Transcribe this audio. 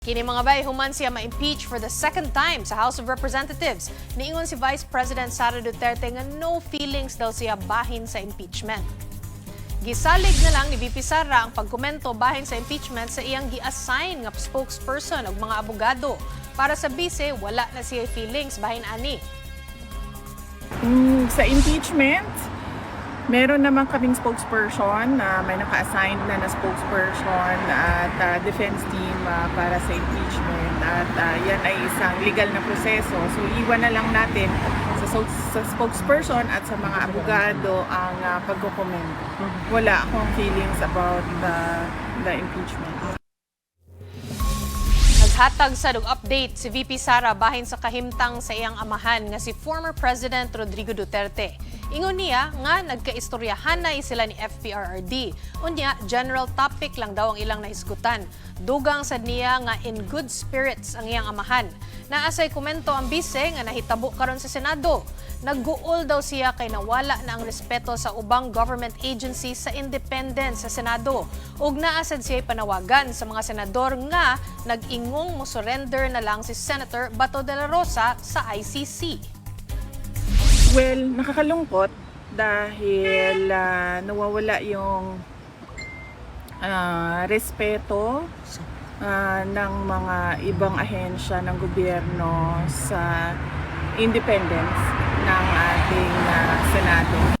Kini mga bay, human siya ma-impeach for the second time sa House of Representatives. Niingon si Vice President Sara Duterte nga no feelings daw siya bahin sa impeachment. Gisalig na lang ni VP Sara ang pagkomento bahin sa impeachment sa iyang gi-assign nga spokesperson ug mga abogado. Para sa bise, wala na siya feelings bahin ani. Sa impeachment, meron naman kaming spokesperson na may naka-assign na spokesperson at defense team para sa impeachment at yan ay isang legal na proseso. So iwan na lang natin sa spokesperson at sa mga abogado ang pagko-comment. Wala akong feelings about the impeachment. Naghatag sa update si VP Sara bahin sa kahimtang sa iyang amahan nga si former President Rodrigo Duterte. Ingon niya nga nagkaistoryahan na sila ni FPRRD. Unya, general topic lang daw ang ilang nahisgutan. Dugang sad niya nga in good spirits ang iyang amahan. Naasay komento ang bise nga nahitabo karon sa Senado. Nagguol daw siya kay nawala na ang respeto sa ubang government agencies sa independence sa Senado. Ug naasad siya panawagan sa mga senador nga nag-ingong mo surrender na lang si Senator Bato de la Rosa sa ICC. Well, nakakalungkot dahil nawawala yung respeto ng mga ibang ahensya ng gobyerno sa independence ng ating Senado.